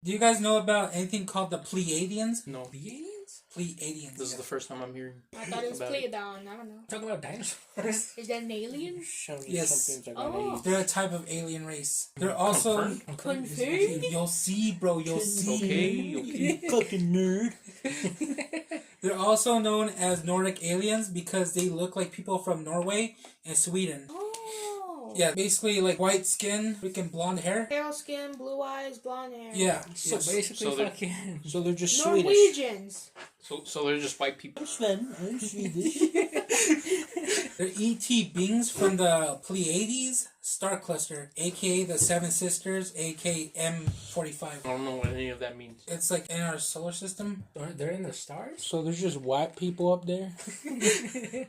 Do you guys know about anything called the Pleiadians? No. Pleiadians? Pleiadians. This is the first time I'm hearing. I thought it was about Pleiadian. I don't know. Talking about dinosaurs. Is that an alien? Yes. Oh. They're a type of alien race. They're also... Confirmed? You'll see, bro. You'll see. Okay. Fucking nerd. They're also known as Nordic aliens because they look like people from Norway and Sweden. Oh. Yeah, basically like white skin, freaking blonde hair. Pale skin, blue eyes, blonde hair. Yeah. So basically, so they're just Norwegians. So they're just white people. Sven, I'm Swedish. They're ET beings from the Pleiades star cluster, aka the Seven Sisters, aka M45. I don't know what any of that means. It's like in our solar system. They're in the stars? So there's just white people up there?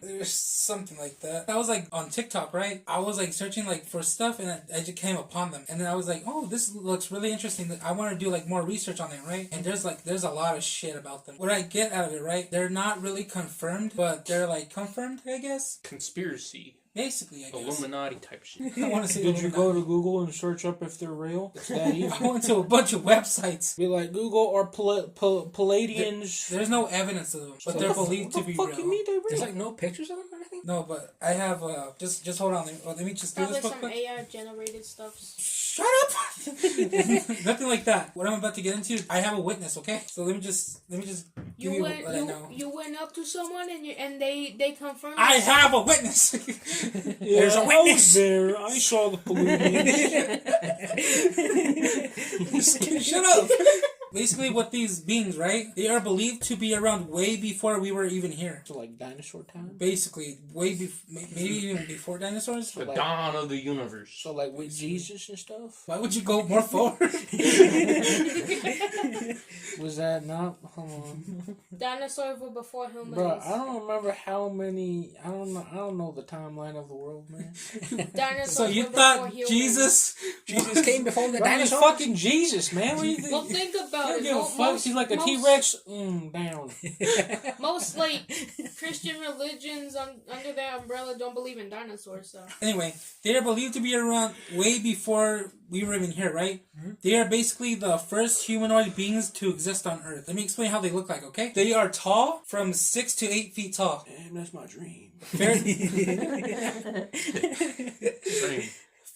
There's something like that. I was like on TikTok, right? I was like searching like for stuff and I just came upon them. And then I was like, oh, this looks really interesting. I want to do like more research on it, right? And there's a lot of shit about them. What I get out of it, right? They're not really confirmed, but they're like confirmed, I guess. Conspiracy. Basically, I guess. Illuminati type shit. I want to say Did you Illuminati. go to Google and search up if they're real? It's that easy. I went to a bunch of websites. Be like, Google or Palladians. There's no evidence of them, but they're believed to be What the fuck you real. mean they're real? There's like no pictures of them or anything? No, but I have just hold on. Let me just do Probably this real some quick. AI generated stuff. Shut up! Nothing like that. What I'm about to get into, I have a witness. Okay, so let me just give you what I know. You went up to someone and they confirmed. I have a witness. Yeah, There's a I was witness. there. I saw the Palladians. Shut up. Basically, what these beings, right? They are believed to be around way before we were even here. So like dinosaur time? Basically, way before, maybe even before dinosaurs. The dawn of the universe. So like with Jesus and stuff? Why would you go more forward? Was that not? Hold on. Dinosaurs were before humans. Bro, I don't remember how many. I don't know the timeline of the world, man. Dinosaurs So you were thought before humans. Jesus came before the Bro, he's dinosaurs? fucking Jesus, man. What do you think? Well, think about I don't it. give a fuck. He's like a T-Rex. Down. Most like Christian religions under that umbrella don't believe in dinosaurs. So Anyway, they are believed to be around way before we were even here, right? Mm-hmm. They are basically the first humanoid beings to exist on Earth. Let me explain how they look like, okay? They are tall, from 6 to 8 feet tall. Damn, that's my dream.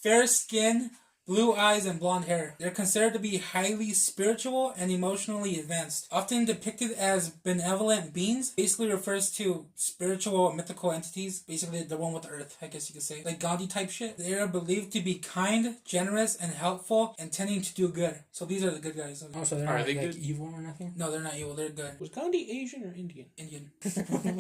Fair skin, blue eyes, and blonde hair. They're considered to be highly spiritual and emotionally advanced. Often depicted as benevolent beings, basically refers to spiritual mythical entities. Basically, the one with the earth, I guess you could say. Like Gandhi type shit. They are believed to be kind, generous, and helpful, and tending to do good. So these are the good guys. Oh, so they're not like evil or nothing? No, they're not evil. They're good. Was Gandhi Asian or Indian? Indian.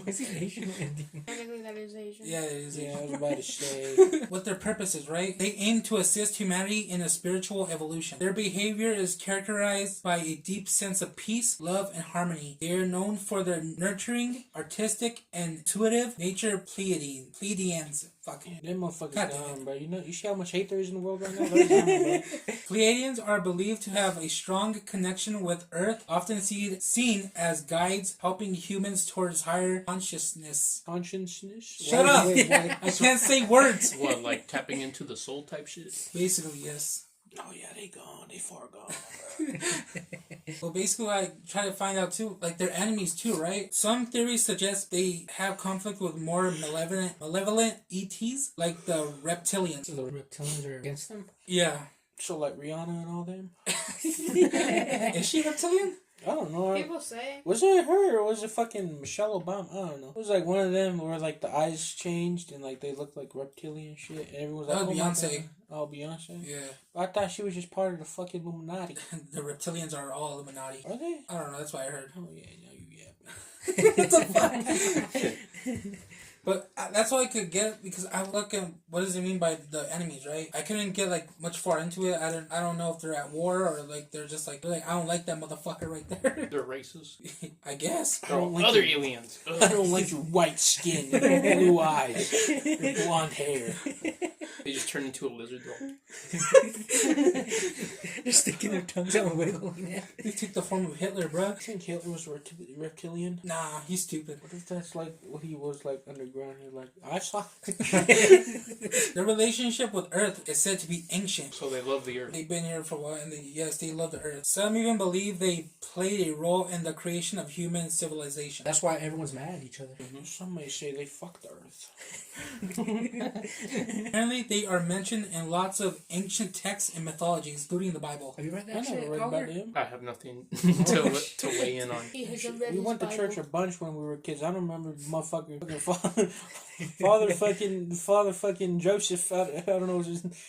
Was he Asian or Indian? technically that is Asian. Yeah, it is. Yeah, I was about to say. What their purpose is, right? They aim to assist humanity in a spiritual evolution. Their behavior is characterized by a deep sense of peace, love, and harmony. They are known for their nurturing, artistic, and intuitive nature. Pleiadians. Fuck. Yeah, them motherfuckers God dumb, bro. You see how much hate there is in the world right now? They're dumb, bro. Pleiadians are believed to have a strong connection with Earth, often seen as guides helping humans towards higher consciousness. Consciousness? Shut up! I can't say words. What, like tapping into the soul type shit? Basically, yes. Oh yeah, they gone. They far gone. Well, basically, I try to find out too, like they're enemies too, right? Some theories suggest they have conflict with more malevolent ETs, like the reptilians. So the reptilians are against them? Yeah. So like Rihanna and all them? Is she reptilian? I don't know. People say. Was it her or was it fucking Michelle Obama? I don't know. It was like one of them where like the eyes changed and like they looked like reptilian shit. And everyone was like, That was Beyonce. Oh, Beyonce? Yeah. I thought she was just part of the fucking Illuminati. The reptilians are all Illuminati. Are they? I don't know. That's what I heard. Oh yeah, no, What the fuck? But that's all I could get because I look at what does it mean by the enemies, right? I couldn't get like much far into it. I don't know if they're at war or like they're like I don't like that motherfucker right there. They're racist. I guess. They're other aliens. I don't like your white skin, your blue eyes, your blonde hair. They just turn into a lizard though. They're sticking their tongues out and wiggling it. They took the form of Hitler, bruh. I think Hitler was reptilian. Nah, he's stupid. What if that's like what he was like underground? He's like, I saw. Their relationship with Earth is said to be ancient. So they love the earth. They've been here for a while, and they love the Earth. Some even believe they played a role in the creation of human civilization. That's why everyone's mad at each other. Some may say they fucked the Earth. Apparently, they are mentioned in lots of ancient texts and mythologies, including the Bible. Have you read I that shit? never read Calder? about him. I have nothing to weigh in on. He hasn't read We his went to Bible. church a bunch when we were kids. I don't remember motherfucking father fucking Joseph. I don't know.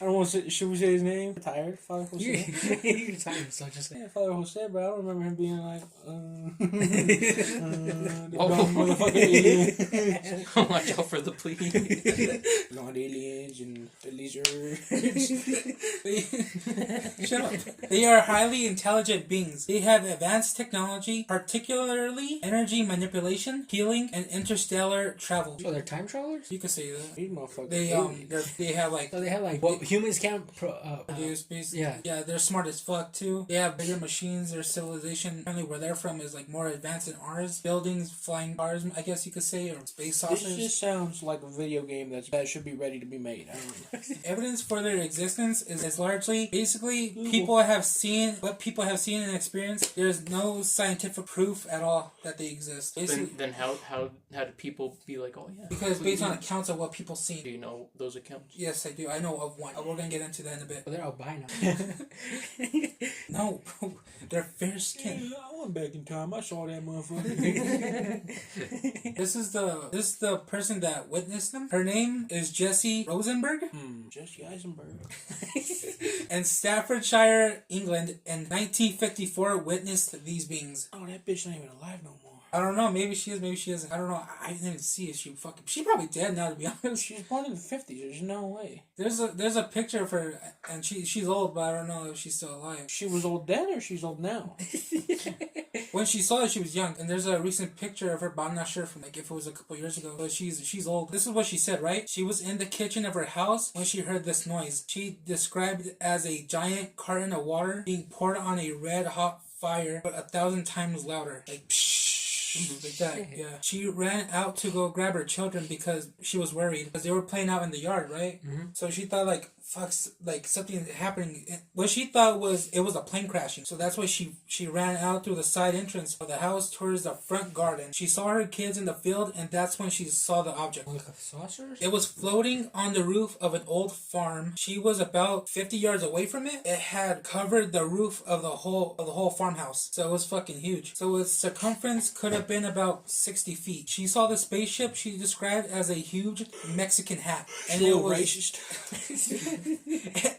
I don't want to say. Should we say his name? Retired Father Jose. You're tired, so just say. Yeah, Father Jose, but I don't remember him being like, the Oh. dumb motherfucking alien. Watch out for the plea. Blonde aliens and the lizard. Shut up. They are highly intelligent beings. They have advanced technology, particularly energy manipulation, healing, and interstellar travel. So they're time travelers? You could say that. These motherfuckers. They they have like So they have like what humans can't produce basically. yeah. Yeah, they're smart as fuck too. They have bigger machines. Their civilization, apparently where they're from, is like more advanced than ours. Buildings, flying cars, I guess you could say, or space This saucers. just sounds like a video game that should be ready to be made. I don't know. Evidence for their existence is largely, basically, people have seen and experienced. There's no scientific proof at all that they exist. Basically, Then how do people be like, oh yeah? because based on accounts of what people seen. Do you know those accounts? Yes, I do. I know of one. We're gonna get into that in a bit. Well, they're albino. No, bro, they're fair skinned. I went back in time. I saw that motherfucker. This is the person that witnessed them. Her name is Jessie Rosenberg. Jesse Eisenberg. In Staffordshire, England, in 1954, witnessed these beings. Oh, that bitch ain't even alive no more. I don't know. Maybe she is. Maybe she isn't. I don't know. I didn't even see if she probably dead now. To be honest, She was born in the 50s. There's no way. there's a picture of her, and she's old, but I don't know if she's still alive. She was old then or she's old now? When she saw it, she was young, and there's a recent picture of her, but I'm not sure from like if it was a couple years ago. But she's old. This is what she said, right? She was in the kitchen of her house when she heard this noise. She described it as a giant carton of water being poured on a red hot fire, but 1,000 times louder, like psh. Like that, yeah. She ran out to go grab her children because she was worried because they were playing out in the yard, right? Mm-hmm. So she thought like, fuck, like something happening. What she thought was it was a plane crashing. So that's why she ran out through the side entrance of the house towards the front garden. She saw her kids in the field, and that's when she saw the object. Like a saucer? It was floating on the roof of an old farm. She was about 50 yards away from it. It had covered the roof of the whole farmhouse. So it was fucking huge. So its circumference could have been about 60 feet. She saw the spaceship she described as a huge Mexican hat. And it was racist.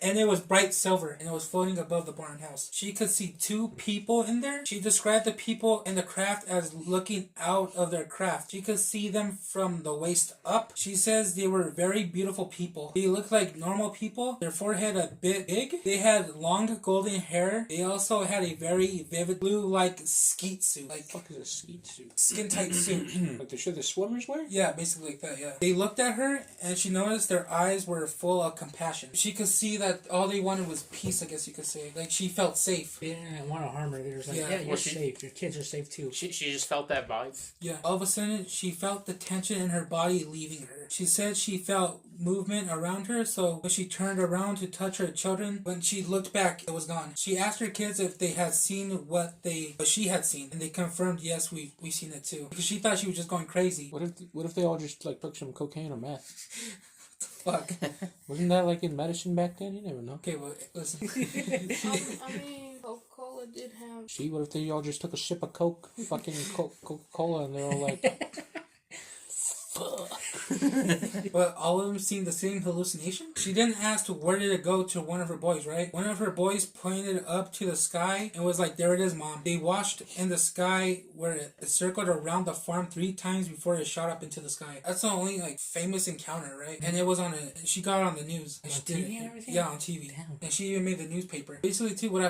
and it was bright silver, and it was floating above the barn house. She could see 2 people in there. She described the people in the craft as looking out of their craft. She could see them from the waist up. She says they were very beautiful people. They looked like normal people. Their forehead a bit big. They had long golden hair. They also had a very vivid blue like skeet suit. Like What the fuck is a skeet suit? skin tight suit. Like the shit the swimmers wear? Yeah, basically like that, yeah. They looked at her, and she noticed their eyes were full of compassion. She could see that all they wanted was peace, I guess you could say. Like, she felt safe. They didn't want to harm her. They were just like, Yeah. yeah, you're Well, she- safe. Your kids are safe too. She just felt that vibe. Yeah. All of a sudden, she felt the tension in her body leaving her. She said she felt movement around her, so when she turned around to touch her children, when she looked back, it was gone. She asked her kids if they had seen what she had seen, and they confirmed, yes, we seen it too. Because she thought she was just going crazy. What if they all just like took some cocaine or meth? Fuck. Wasn't that like in medicine back then? You never know. Okay, well, listen. I mean, Coca-Cola did have. See, what if they all just took a sip of Coke, fucking Coca-Cola, and they're all like, But all of them seen the same hallucination? She then asked where did it go to one of her boys, right? One of her boys pointed up to the sky and was like, there it is, Mom. They watched in the sky where it circled around the farm 3 times before it shot up into the sky. That's the only like famous encounter, right? And it was she got it on the news. On She TV did- and everything? Yeah, on TV. Damn. And she even made the newspaper. Basically, too, what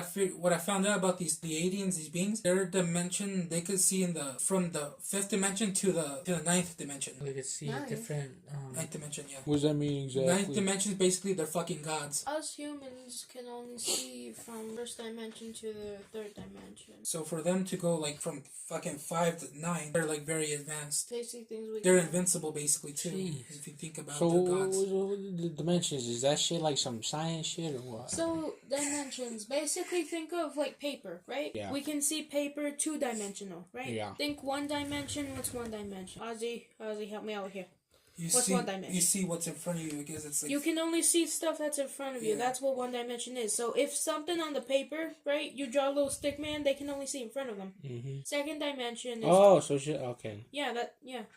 I found out about the aliens, these beings, their dimension, they could see from the 5th dimension to the 9th dimension. They could see Nice. different different. Ninth dimension, yeah. What does that mean exactly? Ninth dimension is basically they're fucking gods. Us humans can only see from first dimension to the third dimension. So for them to go like from fucking 5 to 9, they're like very advanced. They see things we They're can't. invincible basically too. Jeez. If you think about So the gods. the dimensions, is that shit like some science shit or what? So dimensions, basically think of like paper, right? Yeah. We can see paper 2-dimensional, right? Yeah. Think 1 dimension. What's 1 dimension? Ozzy, help me out here. You What's see, 1 dimension? You see what's in front of you because it's like You can only see stuff that's in front of you. Yeah. That's what 1 dimension is. So if something on the paper, right, you draw a little stick man, they can only see in front of them. Mm-hmm. Second dimension is Oh, so shit. Okay.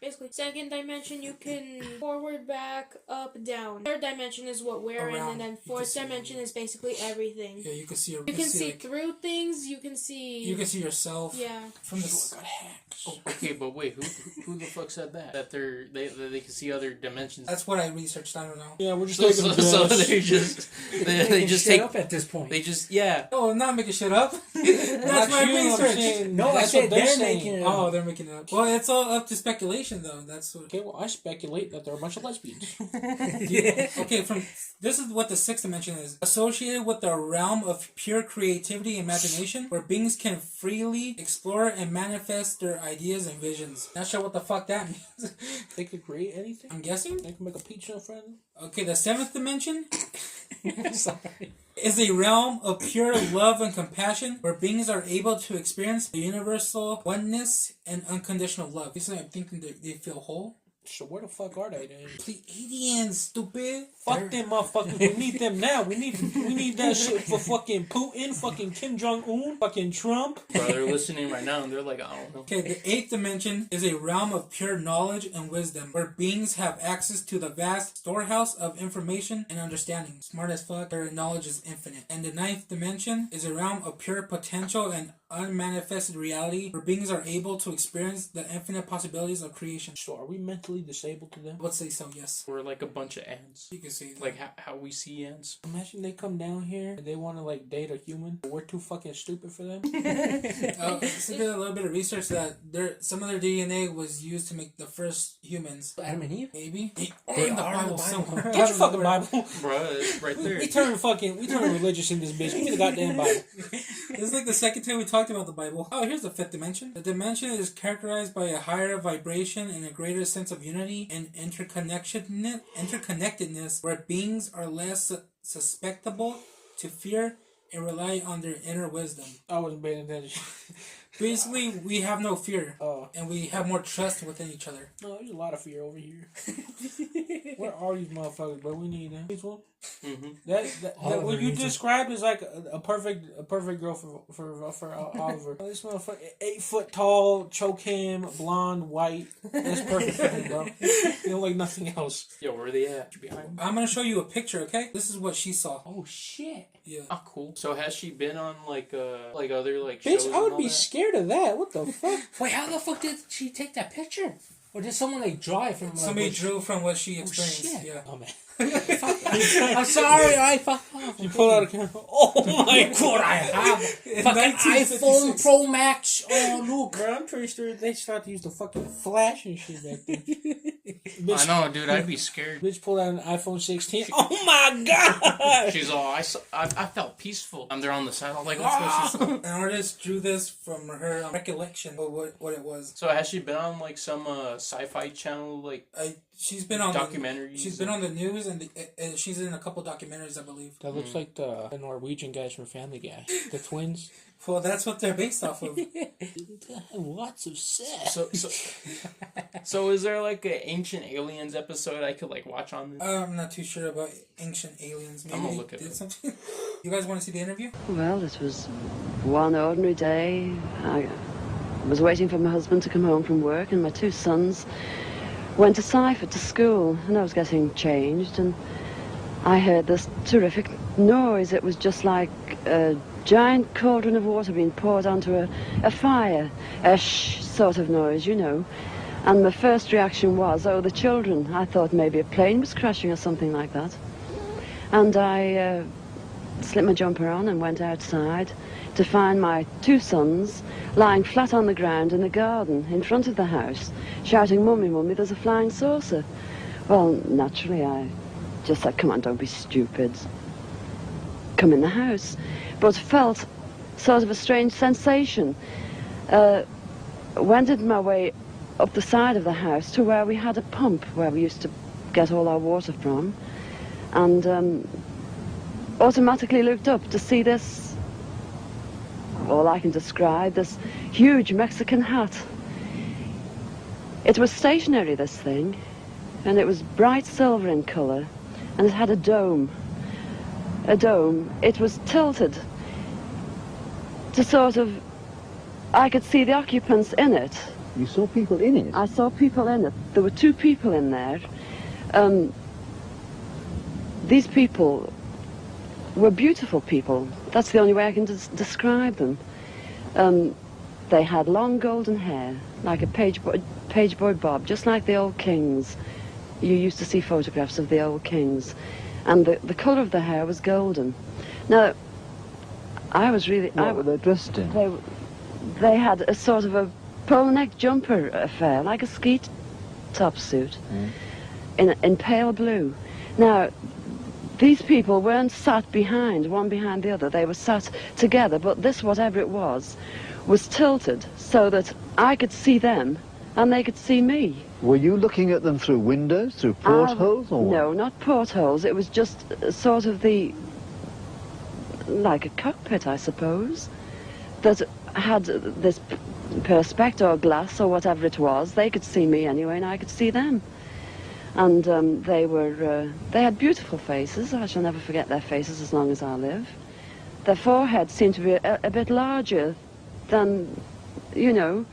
basically. Second dimension, you can forward, back, up, down. Third dimension is what we're in, Around. and then You can fourth see dimension is basically everything. yeah, you can see. You can see like, through things. You can see. You can see yourself. Yeah. From the. got hacks. Oh, okay, but wait, who the fuck said that? That they can see other dimensions. That's what I researched. I don't know. Yeah, we're just So, taking so a guess. they just Making just shit take up at this point. they just yeah. Oh, I'm not making shit up. That's my you, I'm research. saying, No, I that's said what they're they're saying. making it up. Oh, they're making it up. Well, it's all up to speculation, though. That's what. Okay, well, I speculate that they're a bunch of lesbians. Okay, this is what the sixth dimension is. Associated with the realm of pure creativity and imagination, where beings can freely explore and manifest their ideas and visions. Not sure what the fuck that means. They could create anything. I'm guessing. They can make a pizza in front of them. Okay, the seventh dimension Sorry. is a realm of pure love and compassion, where beings are able to experience the universal oneness and unconditional love. Basically, I'm thinking they feel whole. So where the fuck are they then? Pleiadians, stupid. Fuck them motherfuckers. We need them now. We need that shit for fucking Putin, fucking Kim Jong-un, fucking Trump. Bro, they're listening right now and they're like, I don't know. Okay, the eighth dimension is a realm of pure knowledge and wisdom, where beings have access to the vast storehouse of information and understanding. Smart as fuck, their knowledge is infinite. And the ninth dimension is a realm of pure potential and unmanifested reality, where beings are able to experience the infinite possibilities of creation. So are we mentally disabled to them? I would say so, yes. We're like a bunch of ants. You can say that. Like how we see ants. Imagine they come down here and they want to like date a human. We're too fucking stupid for them. So did a little bit of research that some of their DNA was used to make the first humans. Adam and Eve. Maybe they They in the are in the Bible Bible. somewhere. Get your fucking Bible. Bro, it's right there. We turn religious in this bitch. Give me the goddamn Bible. This is like the second time we talked about the Bible. Oh, here's the fifth dimension. The dimension is characterized by a higher vibration and a greater sense of unity and interconnectedness, where beings are less susceptible to fear and rely on their inner wisdom. I wasn't paying attention. Basically, we have no fear, Oh. and we have more trust within each other. No, there's a lot of fear over here. Where are these motherfuckers, bro? We need them. This one? Mm-hmm. That Oliver what you needs it. described is like a perfect girl for Oliver. This motherfucker, 8 foot tall, choke him, blonde, white. That's perfect for him, bro. You don't like nothing else. Yo, where are they at? Behind me? I'm gonna show you a picture, okay? This is what she saw. Oh shit, Yeah. Oh, cool. So has she been on like other like bitch! shows I and would all be that? scared of that. What the fuck? Wait, how the fuck did she take that picture? Or did someone like draw it from? Somebody what- drew from what she experienced. shit. Yeah. Oh man. I'm sorry, I fucked off. You pull out a camera. Oh my god! I have In fucking 1956. iPhone Pro Max. Oh look. Bro, I'm pretty sure they started to use the fucking flash and shit back then. I Bitch, know, dude. I'd be scared. bitch pulled out an iPhone 16. Oh my god! She's all, I felt peaceful. And they're on the side. I'm like, That's what she oh. saw. An artist drew this from her recollection of what it was. So has she been on like some sci-fi channel like She's been on documentaries? She's been on the news and she's in a couple documentaries, I believe. That looks like the Norwegian guys from Family Guy. The twins. Well, that's what they're based off of. Lots of sex. So is there like an Ancient Aliens episode I could like watch on this? I'm not too sure about ancient aliens. Maybe I'm gonna they look it did up. something. You guys want to see the interview? Well, it was one ordinary day. I was waiting for my husband to come home from work, and my 2 sons went to Seifert to school, and I was getting changed, and I heard this terrific noise. It was just like a giant cauldron of water being poured onto a fire, a shh sort of noise, you know. And my first reaction was, oh, the children. I thought maybe a plane was crashing or something like that. And I slipped my jumper on and went outside to find my 2 sons lying flat on the ground in the garden in front of the house, shouting, "Mummy, Mummy, there's a flying saucer." Well, naturally, I just said, come on, don't be stupid. Come in the house. But felt sort of a strange sensation. Wended my way up the side of the house to where we had a pump, where we used to get all our water from, and automatically looked up to see this, all I can describe, this huge Mexican hat. It was stationary, this thing, and it was bright silver in colour, and it had a dome. A dome. It was tilted to sort of, I could see the occupants in it. You saw people in it? I saw people in it. There were 2 people in there. These people were beautiful people. That's the only way I can describe them. They had long golden hair, like a page boy bob, just like the old kings. You used to see photographs of the old kings. And the colour of the hair was golden. Now, I was really... What were they dressed in? They had a sort of a polo neck jumper affair, like a ski top suit, in pale blue. Now, these people weren't sat behind, one behind the other. They were sat together, but this, whatever it was tilted so that I could see them and they could see me. Were you looking at them through windows, through portholes, or what? No, not portholes. It was just sort of like a cockpit, I suppose, that had this perspex or glass or whatever it was. They could see me anyway, and I could see them. And they had beautiful faces. I shall never forget their faces as long as I live. Their foreheads seemed to be a bit larger than, you know,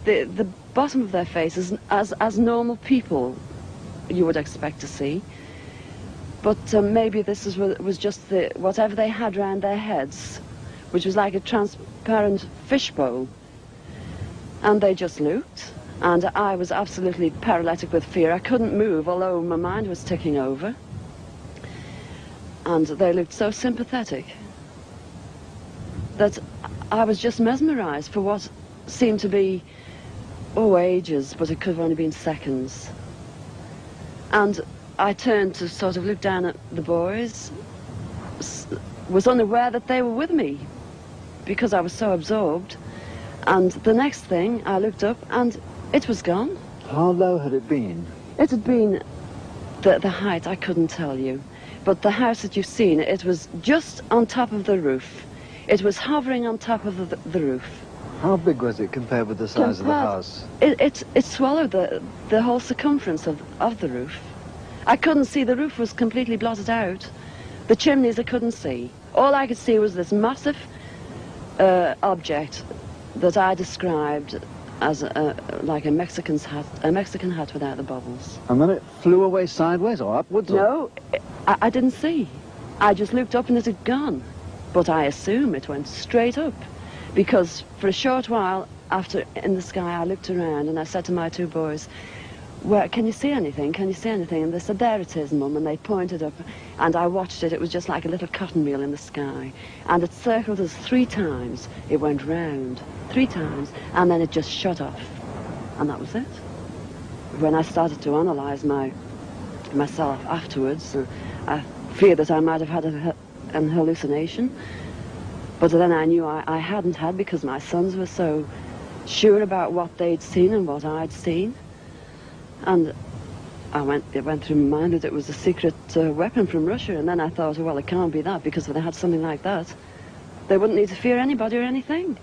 the bottom of their faces as normal people you would expect to see. But maybe this was just whatever they had round their heads, which was like a transparent fishbowl. And they just looked, and I was absolutely paralytic with fear. I couldn't move, although my mind was ticking over. And they looked so sympathetic that I was just mesmerized for what seemed to be, ages, but it could have only been seconds. And I turned to sort of look down at the boys, was unaware that they were with me because I was so absorbed. And the next thing, I looked up and it was gone. How low had it been? It had been, the height, I couldn't tell you. But the house that you've seen, it was just on top of the roof. It was hovering on top of the roof. How big was it compared with the size of the house? It swallowed the whole circumference of the roof. I couldn't see, the roof was completely blotted out. The chimneys I couldn't see. All I could see was this massive object that I described as like a Mexican hat without the bubbles. And then it flew away sideways or upwards? No, I didn't see. I just looked up and it had gone. But I assume it went straight up, because for a short while after in the sky I looked around and I said to my 2 boys, "Where can you see anything? Can you see anything?" And they said, "There it is, Mum," and they pointed up, and I watched it. It was just like a little cotton reel in the sky, and it circled us 3 times. It went round 3 times, and then it just shut off, and that was it. When I started to analyse myself afterwards, I feared that I might have had an hallucination, but then I knew I hadn't had, because my sons were so sure about what they'd seen and what I'd seen. And it went through my mind that it was a secret weapon from Russia, and then I thought, well, it can't be that, because if they had something like that, they wouldn't need to fear anybody or anything.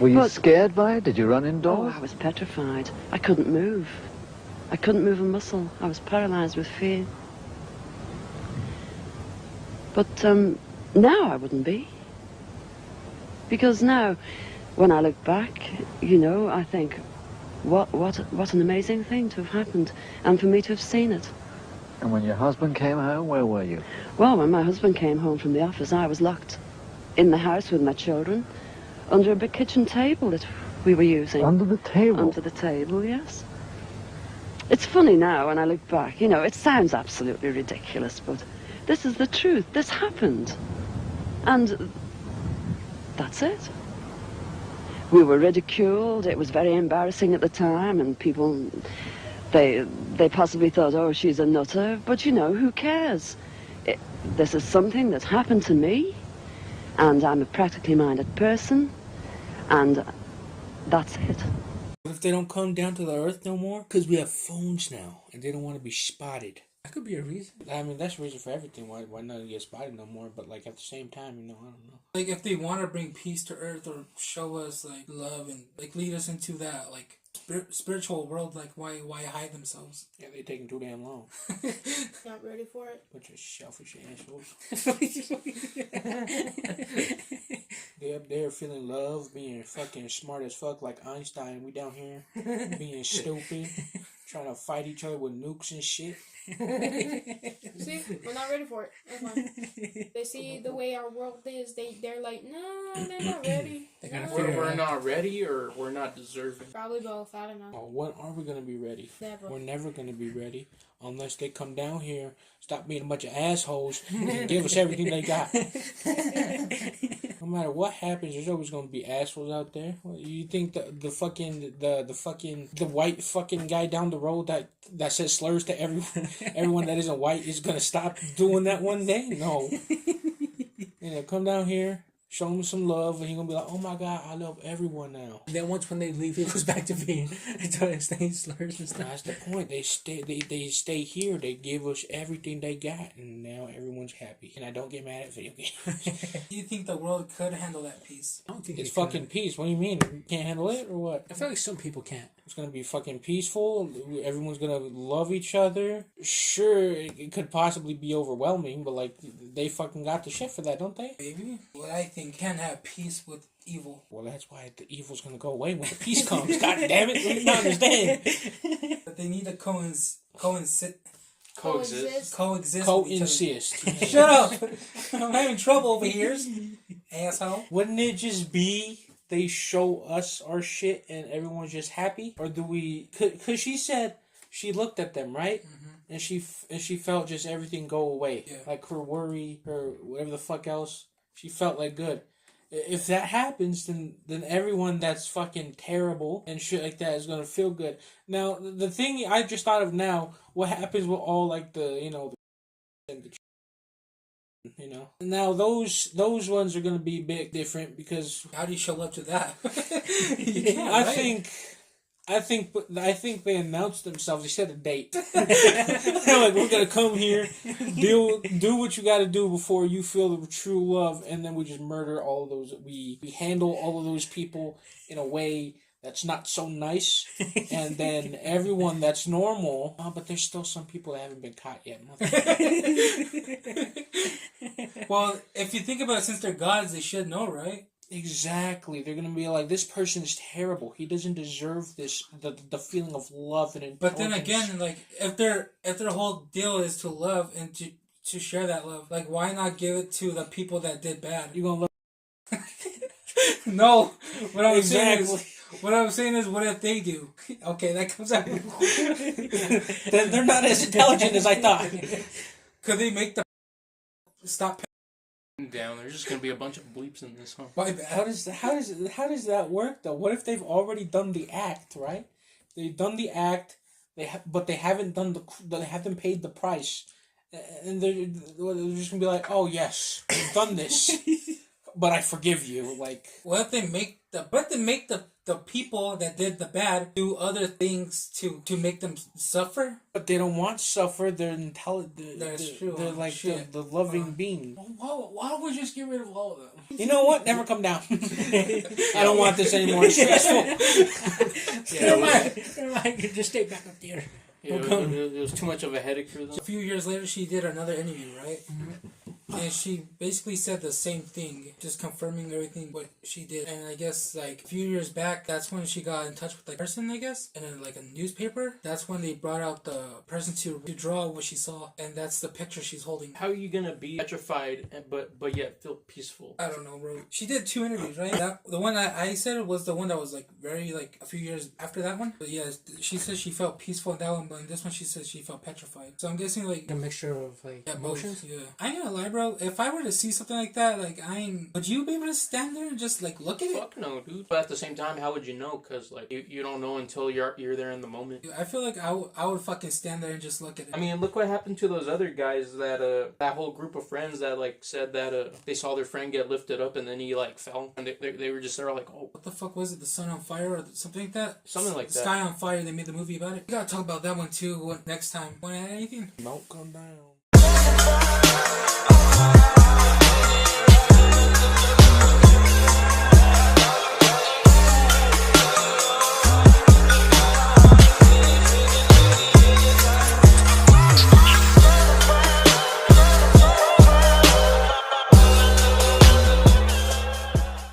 Were you scared by it? Did you run indoors? Oh, I was petrified. I couldn't move. I couldn't move a muscle. I was paralyzed with fear. But now I wouldn't be. Because now, when I look back, you know, I think, what an amazing thing to have happened, and for me to have seen it. And when your husband came home, where were you? Well, when my husband came home from the office, I was locked in the house with my children, under a big kitchen table that we were using. Under the table? Under the table, yes. It's funny now when I look back, you know, it sounds absolutely ridiculous, but this is the truth. This happened. And that's it. We were ridiculed. It was very embarrassing at the time, and people They possibly thought, oh, she's a nutter, but you know, who cares? This is something that's happened to me, and I'm a practically minded person, and that's it. What if they don't come down to the earth no more? Because we have phones now, and they don't want to be spotted. That could be a reason. I mean, that's a reason for everything. Why not get spotted no more? But like at the same time, I don't know. Like if they want to bring peace to Earth or show us like love and like lead us into that like spiritual world, like why hide themselves? Yeah, they taking too damn long. Not ready for it. Bunch of selfish assholes. They up there feeling love, being fucking smart as fuck like Einstein. We down here being stupid, trying to fight each other with nukes and shit. See, we're not ready for it. That's fine. They see the way our world is. They're like, no, they're not ready. They're gonna No. figure it We're out. not ready, or we're not deserving. Probably both. I don't know. Oh, when are we gonna be ready? Never. We're never gonna be ready unless they come down here, stop being a bunch of assholes, and give us everything they got. No matter what happens, there's always gonna be assholes out there. What, you think the white fucking guy down the road that says slurs to everyone that isn't white is gonna stop doing that one day? No. Come down here, show him some love, and he's gonna be like, oh my god, I love everyone now. And then once when they leave, it goes back to being saying slurs and stuff. That's the point. They stay here. They give us everything they got, and now everyone's happy. And I don't get mad at video games. Do you think the world could handle that peace? I don't think It's they can. fucking peace. What do you mean? You can't handle it or what? I feel like some people can't. It's gonna be fucking peaceful. Everyone's gonna love each other. Sure, it could possibly be overwhelming, but like they fucking got the shit for that, don't they? Maybe. What I think can have peace with evil. Well, that's why the evil's gonna go away when the peace comes. God damn it! You don't understand. But they need to coexist. Coexist. With each other. Coinsist. Shut up! I'm having trouble over here, asshole. Wouldn't it just be they show us our shit and everyone's just happy? Or do we... Because she said she looked at them, right? Mm-hmm. And she felt just everything go away. Yeah. Like her worry, her whatever the fuck else. She felt like good. If that happens, then everyone that's fucking terrible and shit like that is gonna feel good. Now, the thing I just thought of now, what happens with all like now those ones are gonna be a bit different because How do you show up to that? I think they announced themselves. They set a date. They're like, we're gonna come here, do what you got to do before you feel the true love, and then we just murder all of those. We handle all of those people in a way that's not so nice, and then everyone that's normal. Oh, but there's still some people that haven't been caught yet. Well, if you think about it, since they're gods, they should know, right? Exactly. They're gonna be like, this person is terrible. He doesn't deserve this. The feeling of love and importance. But then again, like if their whole deal is to love and to share that love, like why not give it to the people that did bad? You gonna love? No. What I'm saying is, what if they do? Okay, that comes out. They're not as intelligent as I thought. Could they make the stop? Down. There's just gonna be a bunch of bleeps in this, huh? My bad. How does that work though? What if they've already done the act, right? They've done the act, but they haven't they haven't paid the price, and they're just gonna be like, oh yes, we've done this, but I forgive you. Like, What if they make the people that did the bad do other things to make them suffer? but they don't want to suffer. They're intelligent. That's true. They're like Shit. the loving being. Why don't we just get rid of all of them? You know what? Never come down. I don't want this anymore. It's stressful. Never mind. Just stay back up there. Yeah, it was too much of a headache for them. A few years later, she did another interview, right? Mm-hmm. And she basically said the same thing, just confirming everything what she did. And I guess like a few years back, that's when she got in touch with the person, I guess, and then like a newspaper. That's when they brought out the person to draw what she saw, and that's the picture she's holding. How are you gonna be petrified but yet feel peaceful? I don't know, bro. She did 2 interviews, right? The one I said was the one that was like very like a few years after that one. But yeah, she said she felt peaceful in that one, but in this one she said she felt petrified. So I'm guessing like A mixture of like yeah, emotions. both, yeah. I'm gonna lie, bro. bro. If I were to see something like that, like, would you be able to stand there and just, like, look at it? Fuck no, dude. But at the same time, how would you know? Because, like, you don't know until you're there in the moment. I feel like I would fucking stand there and just look at it. I mean, look what happened to those other guys that whole group of friends that, like, said that they saw their friend get lifted up and then he, like, fell. And they were just there like, oh. What the fuck was it? The Sun on Fire or something like that? Something like that. Sky on Fire, they made the movie about it. We gotta talk about that one too next time. Want to add anything? Don't come down.